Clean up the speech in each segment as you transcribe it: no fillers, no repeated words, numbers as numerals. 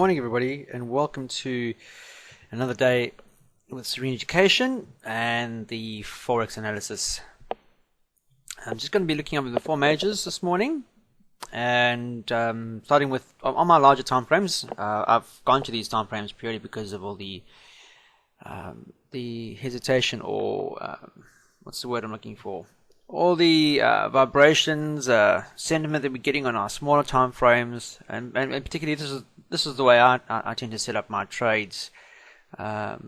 morning everybody, and welcome to another day with Serene Education and the Forex analysis. I'm just going to be looking over the four majors this morning, and starting with on my larger time frames. I've gone to these time frames purely because of all the hesitation, or what's the word I'm looking for? All the vibrations, sentiment that we're getting on our smaller time frames, and particularly this is the way I tend to set up my trades. I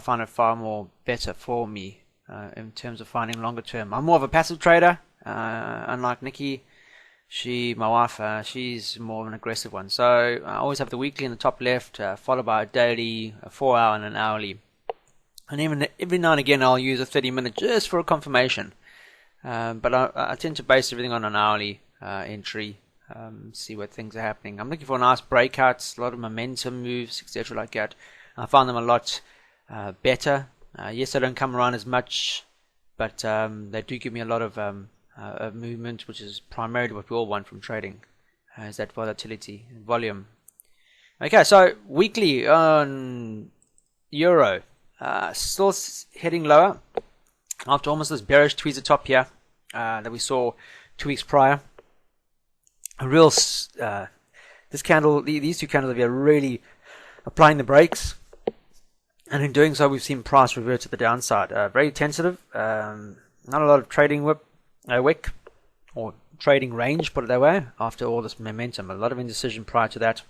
find it far more better for me in terms of finding longer term. I'm more of a passive trader, unlike Nikki. My wife, she's more of an aggressive one. So I always have the weekly in the top left, followed by a daily, a 4-hour, and an hourly. And even every now and again I'll use a 30-minute just for a confirmation. But I tend to base everything on an hourly entry, see what things are happening. I'm looking for nice breakouts, a lot of momentum moves, etc. like that. I find them a lot better. Yes, they don't come around as much, but they do give me a lot of movement, which is primarily what we all want from trading, is that volatility and volume. Okay, so weekly on Euro. Still heading lower after almost this bearish tweezer top here that we saw 2 weeks prior. A real this candle, these two candles are really applying the brakes, and in doing so, we've seen price revert to the downside. Very tentative, not a lot of trading wick or trading range, put it that way. After all this momentum, a lot of indecision prior to that.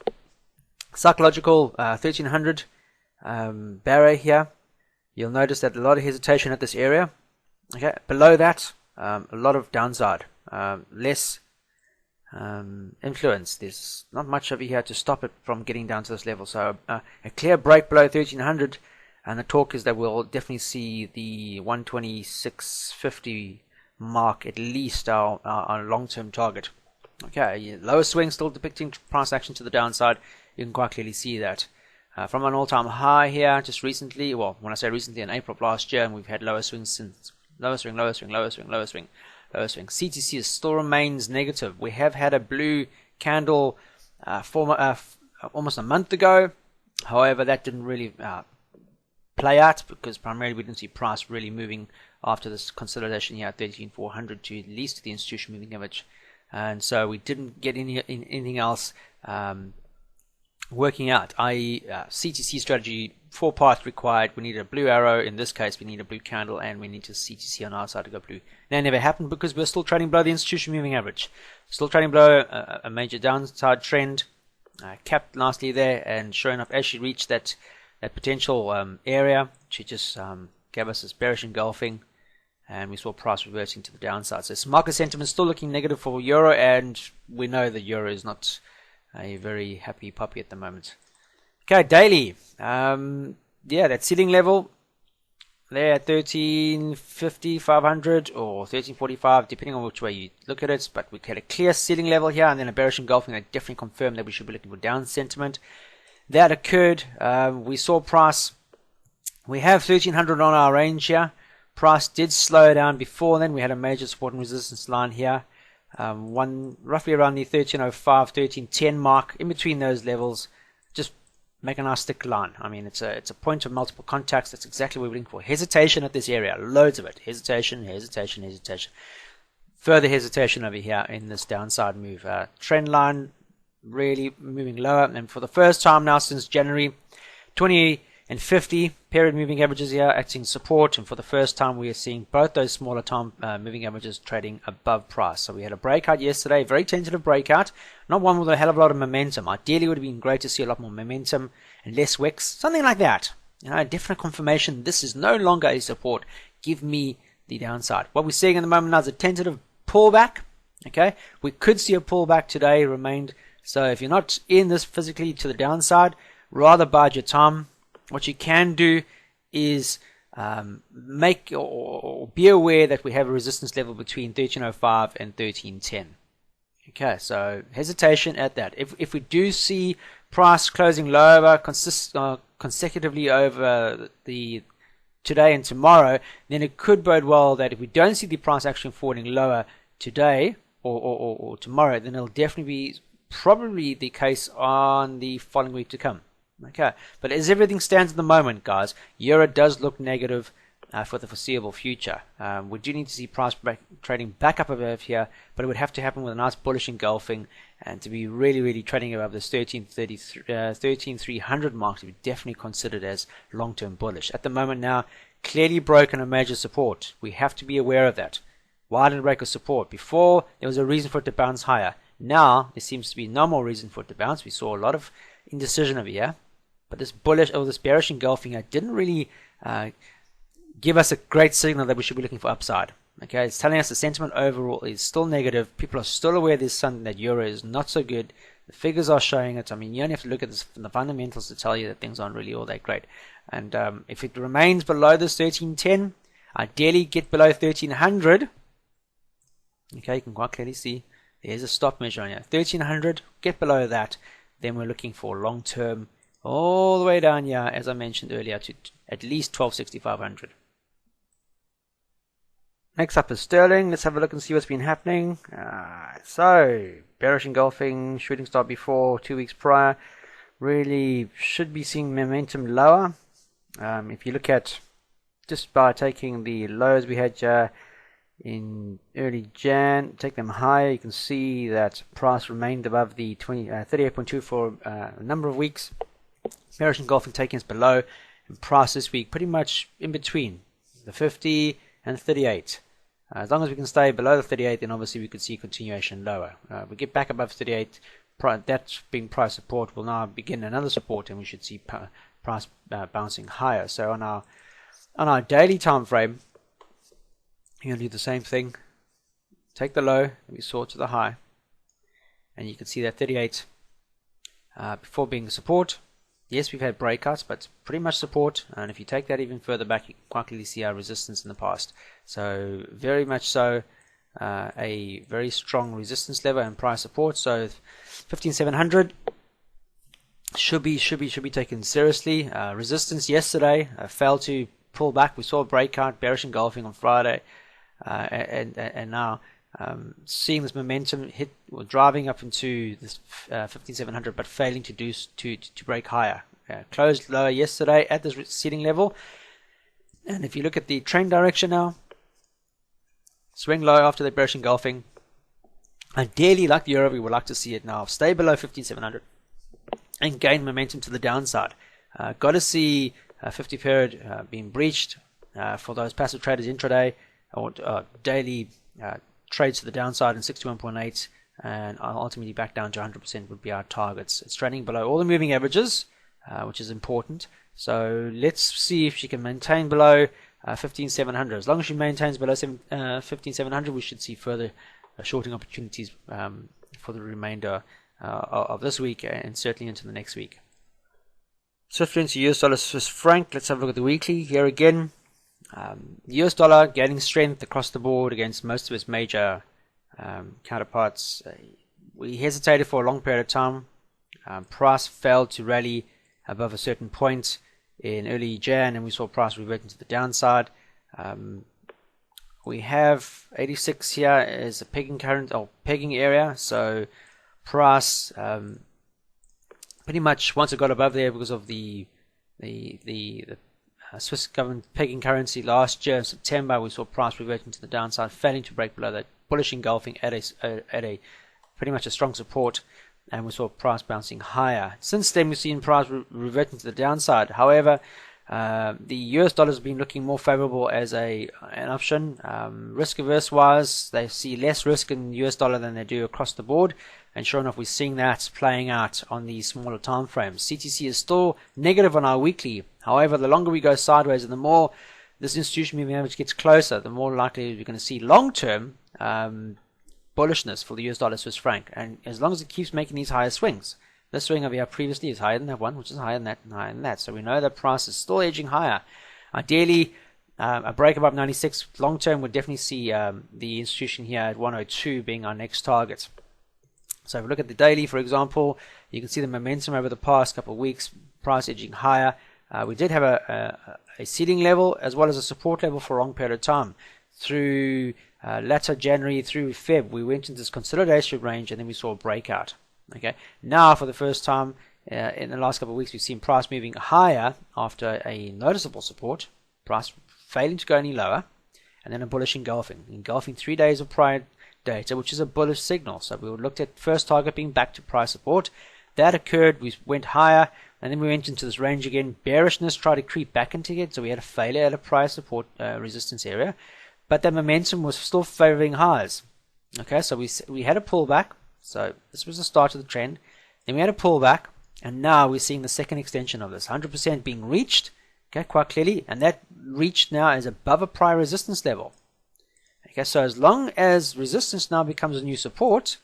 Psychological 1300 barrier here. You'll notice that a lot of hesitation at this area. Okay, below that, a lot of downside, less influence. There's not much over here to stop it from getting down to this level. So a clear break below 1300, and the talk is that we'll definitely see the 126.50 mark, at least our long-term target. Okay, lower swing still depicting price action to the downside. You can quite clearly see that. From an all-time high here just recently, well, when I say recently, in April of last year, and we've had lower swings since. Lower swing, lower swing, lower swing, lower swing, lower swing. CTC still remains negative. We have had a blue candle almost a month ago. However, that didn't really play out, because primarily we didn't see price really moving after this consolidation here at 13,400 to at least the institution moving average. And so we didn't get anything else working out, i.e. CTC strategy, 4 paths required. We need a blue arrow. In this case, we need a blue candle, and we need to CTC on our side to go blue. That never happened because we're still trading below the institution moving average. Still trading below a major downside trend. Capped nicely there, and sure enough, actually reached that potential area. She just gave us this bearish engulfing, and we saw price reversing to the downside. So market sentiment is still looking negative for Euro, and we know that Euro is not a very happy puppy at the moment. Okay, daily. Yeah, that ceiling level there at 1350, 500, or 1345, depending on which way you look at it. But we had a clear ceiling level here, and then a bearish engulfing that definitely confirmed that we should be looking for down sentiment. That occurred. We saw price. We have 1300 on our range here. Price did slow down before then. We had a major support and resistance line here. Roughly around the 1305, 1310 mark. In between those levels, just make a nice thick line. I mean, it's a point of multiple contacts. That's exactly what we're looking for. Hesitation at this area, loads of it. Hesitation, hesitation, hesitation. Further hesitation over here in this downside move. Trend line really moving lower, and for the first time now since January, 20 and 50 period moving averages here acting support, and for the first time we are seeing both those smaller time moving averages trading above price. So we had a breakout yesterday, very tentative breakout, not one with a hell of a lot of momentum. Ideally it would have been great to see a lot more momentum and less wicks, something like that. You know, a definite confirmation this is no longer a support. Give me the downside. What we're seeing at the moment now is a tentative pullback. Okay, we could see a pullback today remained. So if you're not in this physically to the downside, rather bide your time. What you can do is make or be aware that we have a resistance level between 1305 and 1310. Okay, so hesitation at that. If we do see price closing lower consecutively over the today and tomorrow, then it could bode well that if we don't see the price action falling lower today or tomorrow, then it'll definitely be probably the case on the following week to come. Okay, but as everything stands at the moment, guys, euro does look negative for the foreseeable future. We do need to see price trading back up above here, but it would have to happen with a nice bullish engulfing, and to be really trading above this 13,300 mark to be definitely considered as long-term bullish. At the moment now, clearly broken a major support. We have to be aware of that. Why didn't it break a support? Before, there was a reason for it to bounce higher. Now, there seems to be no more reason for it to bounce. We saw a lot of indecision over here, but this bullish or this bearish engulfing here didn't really give us a great signal that we should be looking for upside. Okay, it's telling us the sentiment overall is still negative. People are still aware there's something, that euro is not so good. The figures are showing it. I mean, you only have to look at this from the fundamentals to tell you that things aren't really all that great. And if it remains below this 1310, ideally get below 1300. Okay, you can quite clearly see there's a stop measure on here. 1300, get below that. Then we're looking for long term all the way down here, as I mentioned earlier, to at least 12,6,500. Next up is sterling. Let's have a look and see what's been happening. So, bearish engulfing, shooting star before, 2 weeks prior. Really should be seeing momentum lower. If you look at just by taking the lows we had in early Jan, take them higher, you can see that price remained above the 38.2 for a number of weeks. Bearish engulfing taking us below, and price this week pretty much in between the 50 and 38. As long as we can stay below the 38, then obviously we could see continuation lower. We get back above 38, that being price support will now begin another support, and we should see price bouncing higher. So on our daily time frame, you're going to do the same thing. Take the low that we saw to the high, and you can see that 38 before being support. Yes, we've had breakouts, but pretty much support. And if you take that even further back, you can quite clearly see our resistance in the past. So very much so, a very strong resistance level and price support. So 15,700 should be taken seriously. Resistance yesterday failed to pull back. We saw a breakout, bearish engulfing on Friday, and now seeing this momentum hit, or driving up into this 15,700, but failing to break higher. Closed lower yesterday at this ceiling level, and if you look at the trend direction now, swing low after the bearish engulfing. Ideally, like the euro, we would like to see it now stay below 15,700 and gain momentum to the downside. Got to see 50 period being breached for those passive traders intraday or daily trades to the downside in 61.8, and ultimately back down to 100% would be our targets. It's trading below all the moving averages, which is important. So let's see if she can maintain below 15,700. As long as she maintains below 15,700, we should see further shorting opportunities for the remainder of this week and certainly into the next week. Swiftly into US dollar Swiss franc. Let's have a look at the weekly here again. US dollar gaining strength across the board against most of its major counterparts. We hesitated for a long period of time. Price failed to rally above a certain point in early Jan, and we saw price reverting to the downside. We have 86 here as a pegging area, so price pretty much once it got above there because of the Swiss government pegging currency last year in September, we saw price reverting to the downside, failing to break below that bullish engulfing at a pretty much a strong support, and we saw price bouncing higher. Since then, we've seen price reverting to the downside. However, the US dollar has been looking more favorable as an option. Risk averse wise, they see less risk in US dollar than they do across the board. And sure enough, we're seeing that playing out on the smaller time frames. CTC is still negative on our weekly. However, the longer we go sideways and the more this institution moving average gets closer, the more likely we're going to see long-term bullishness for the US dollar Swiss franc. And as long as it keeps making these higher swings, this swing over here previously is higher than that one, which is higher than that, and higher than that. So we know that price is still edging higher. Ideally, a break above 96 long-term would definitely see the institution here at 102 being our next target. So if we look at the daily, for example, you can see the momentum over the past couple of weeks, price edging higher. We did have a ceiling level as well as a support level for a long period of time. Through latter January through Feb, we went into this consolidation range and then we saw a breakout. Okay, now for the first time in the last couple of weeks, we've seen price moving higher after a noticeable support, price failing to go any lower, and then a bullish engulfing 3 days of prior data, which is a bullish signal. So we looked at first target being back to price support. That occurred, we went higher, and then we went into this range again. Bearishness tried to creep back into it, so we had a failure at a price support resistance area, but the momentum was still favoring highs. Okay, so we had a pullback, so this was the start of the trend. Then we had a pullback, and now we're seeing the second extension of this, 100% being reached, okay, quite clearly, and that reach now is above a prior resistance level. Okay, so as long as resistance now becomes a new support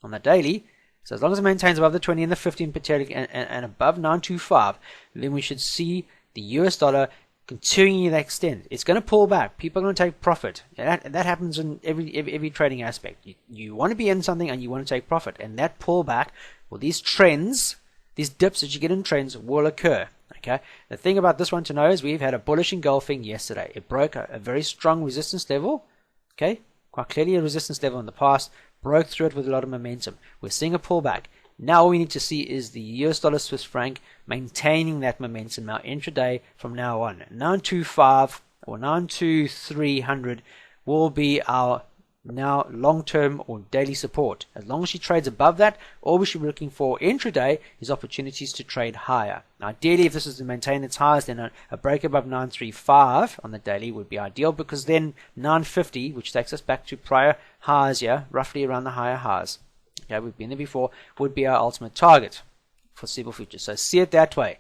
on the daily, so as long as it maintains above the 20 and the 15 particularly and above 925, then we should see the US dollar continuing to extend. It's going to pull back. People are going to take profit. That happens in every trading aspect. You want to be in something and you want to take profit, and that pullback, or these trends, these dips that you get in trends, will occur. Okay. The thing about this one to know is we've had a bullish engulfing yesterday. It broke a very strong resistance level. Okay, quite clearly a resistance level in the past, broke through it with a lot of momentum. We're seeing a pullback. Now all we need to see is the US dollar Swiss franc maintaining that momentum now intraday from now on. 925 or 92300 will be our now long-term or daily support. As long as she trades above that, all we should be looking for intraday is opportunities to trade higher. Ideally, if this is to maintain its highs, then a break above 935 on the daily would be ideal, because then 950, which takes us back to prior highs here, roughly around the higher highs, okay, we've been there before, would be our ultimate target for foreseeable future. So see it that way.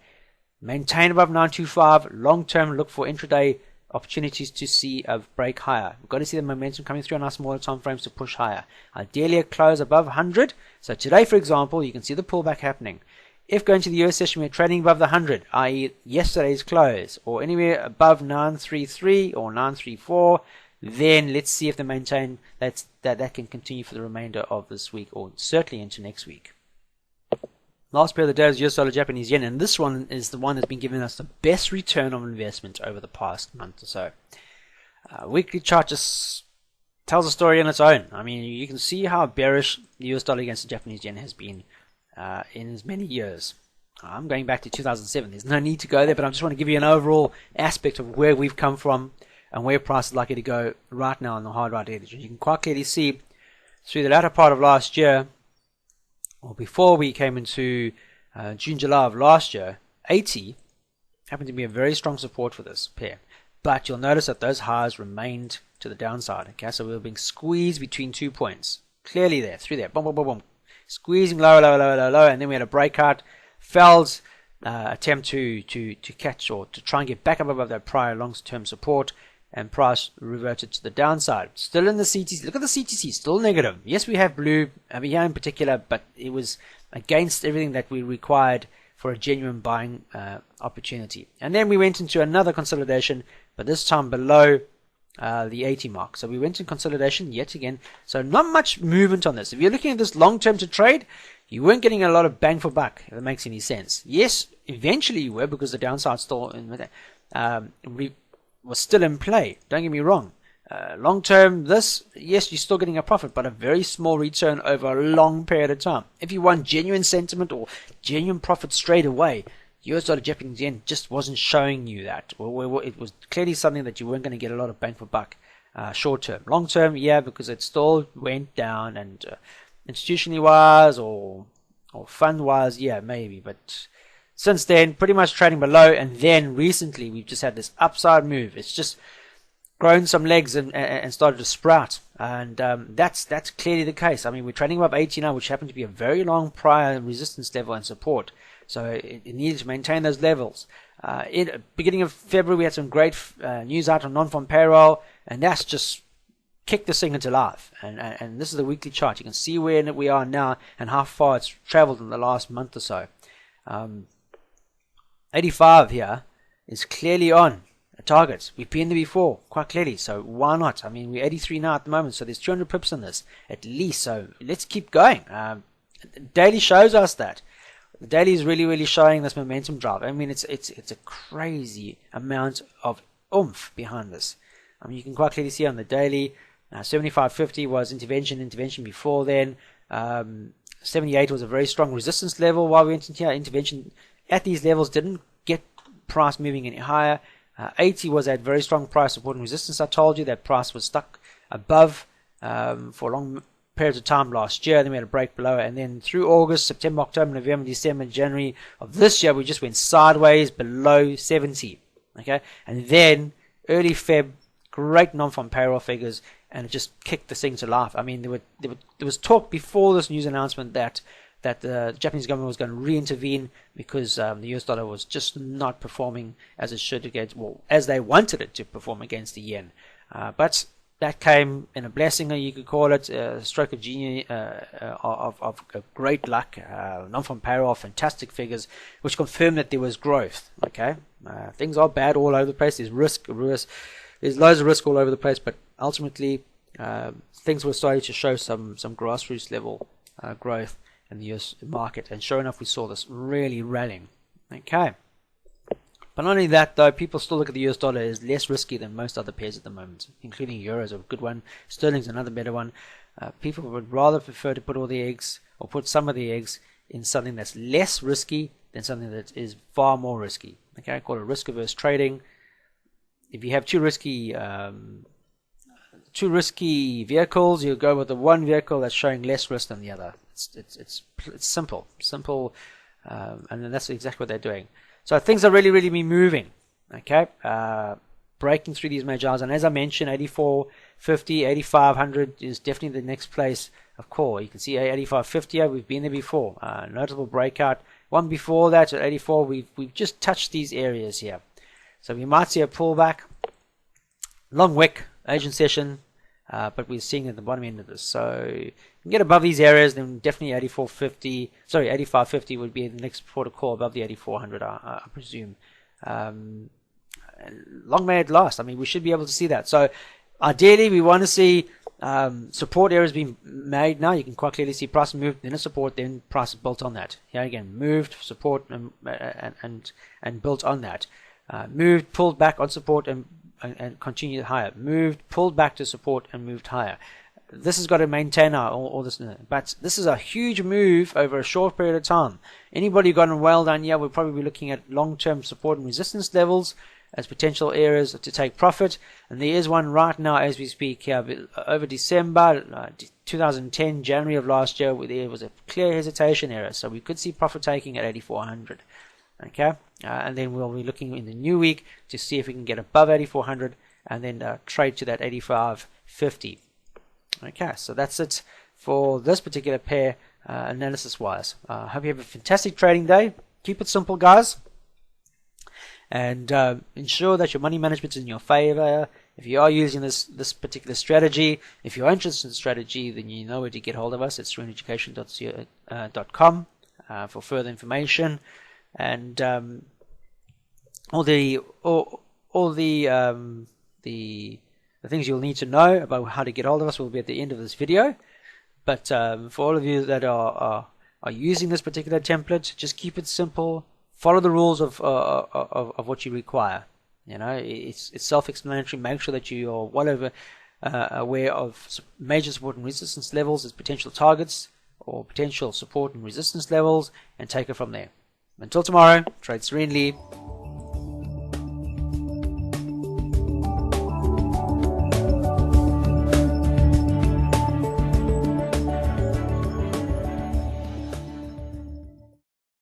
Maintain above 925, long-term, look for intraday opportunities to see a break higher. We've got to see the momentum coming through on our smaller time frames to push higher. Ideally a close above 100. So today, for example, you can see the pullback happening. If going to the US session we're trading above the 100, i.e. yesterday's close, or anywhere above 933 or 934, then let's see if they maintain that can continue for the remainder of this week, or certainly into next week. Last pair of the day is US dollar Japanese yen, and this one is the one that's been giving us the best return on investment over the past month or so. Weekly chart just tells a story on its own. I mean, you can see how bearish the US dollar against the Japanese yen has been in as many years. I'm going back to 2007. There's no need to go there, but I just want to give you an overall aspect of where we've come from and where price is likely to go right now on the hard right edge. You can quite clearly see through the latter part of last year, or before we came into June, July of last year, 80 happened to be a very strong support for this pair. But you'll notice that those highs remained to the downside. Okay, so we were being squeezed between 2 points. Clearly there, through there, boom, boom, boom, boom. Squeezing lower, lower, lower, lower, lower, and then we had a breakout. Fell's attempt to catch or to try and get back up above that prior long-term support, and price reverted to the downside. Still in the CTC. Look at the CTC, still negative. Yes, we have blue over here in particular, but it was against everything that we required for a genuine buying opportunity. And then we went into another consolidation, but this time below the 80 mark. So we went in consolidation yet again. So not much movement on this. If you're looking at this long term to trade, you weren't getting a lot of bang for buck, if that makes any sense. Yes, eventually you were, because the downside still was still in play. Don't get me wrong. Long term, this, yes, you're still getting a profit, but a very small return over a long period of time. If you want genuine sentiment or genuine profit straight away, US dollar Japanese yen just wasn't showing you that. It was clearly something that you weren't going to get a lot of bang for buck short term. Long term, yeah, because it still went down, and institutionally wise or fund wise, yeah, maybe, but since then, pretty much trading below, and then recently we've just had this upside move. It's just grown some legs and started to sprout, and that's clearly the case. I mean, we're trading above 80 now, which happened to be a very long prior resistance level and support, so it needed to maintain those levels. In beginning of February, we had some great news out on non-farm payroll, and that's just kicked this thing into life. And this is the weekly chart. You can see where we are now and how far it's traveled in the last month or so. 85 here is clearly on a target. We've been there before, quite clearly, so why not? I mean, we're 83 now at the moment, so there's 200 pips in this, at least, so let's keep going. Daily shows us that. The daily is really, really showing this momentum drive. I mean, it's a crazy amount of oomph behind this. I mean, you can quite clearly see on the daily, 75.50 was intervention before then. 78 was a very strong resistance level while we went into here. Intervention at these levels didn't get price moving any higher. 80 was that very strong price support and resistance. I told you that price was stuck above for long periods of time last year. Then we had a break below, and then through August, September, October, November, December, January of this year, we just went sideways below 70. Okay, and then early Feb, great non-farm payroll figures, and it just kicked this thing to life. I mean, there was talk before this news announcement that the Japanese government was going to re-intervene because the US dollar was just not performing as it should against, well, as they wanted it to perform against the yen. But that came in a blessing, you could call it, a stroke of genius, of great luck. Non-farm payroll, fantastic figures, which confirmed that there was growth. Okay, things are bad all over the place. There's risk. There's loads of risk all over the place, but ultimately things were starting to show some grassroots level growth in the US market, and sure enough, we saw this really rallying. Okay. But not only that, though, people still look at the US dollar as less risky than most other pairs at the moment, including euros, a good one. Sterling's another better one. People would rather prefer to put all the eggs, or put some of the eggs, in something that's less risky than something that is far more risky. Okay, I call it risk-averse trading. If you have too risky vehicles, you go with the one vehicle that's showing less risk than the other. It's simple, and then that's exactly what they're doing. So things are really moving. Okay, breaking through these major highs, and as I mentioned, 84.50, 8500 is definitely the next place of call. You can see 85.50. We've been there before. Notable breakout. One before that at 84. We've just touched these areas here. So we might see a pullback. Long wick, Asian session, but we're seeing at the bottom end of this. So you can get above these areas, then definitely 85.50 would be the next port of call above the 8400, I presume. Long may it last. I mean, we should be able to see that. So ideally, we want to see support areas being made now. You can quite clearly see price moved, then a support, then price built on that. Here again, moved, support, and built on that. Moved, pulled back on support, and continued higher. Moved, pulled back to support, and moved higher. This has got to maintain all this, but this is a huge move over a short period of time. Anybody who got on well down here will probably be looking at long-term support and resistance levels as potential areas to take profit, and there is one right now as we speak here over December 2010, January of last year, where there was a clear hesitation area, so we could see profit taking at 8400. Okay, and then we'll be looking in the new week to see if we can get above 8400 and then trade to that 85.50. Okay, so that's it for this particular pair analysis wise. I hope you have a fantastic trading day. Keep it simple, guys, and ensure that your money management is in your favor. If you are using this particular strategy, if you're interested in the strategy, then you know where to get hold of us at sereneeducation.com for further information. And all the things you'll need to know about how to get hold of us will be at the end of this video. But for all of you that are using this particular template, just keep it simple. Follow the rules of what you require. You know, it's self-explanatory. Make sure that you are well aware of major support and resistance levels as potential targets, or potential support and resistance levels, and take it from there. Until tomorrow, trade serenely.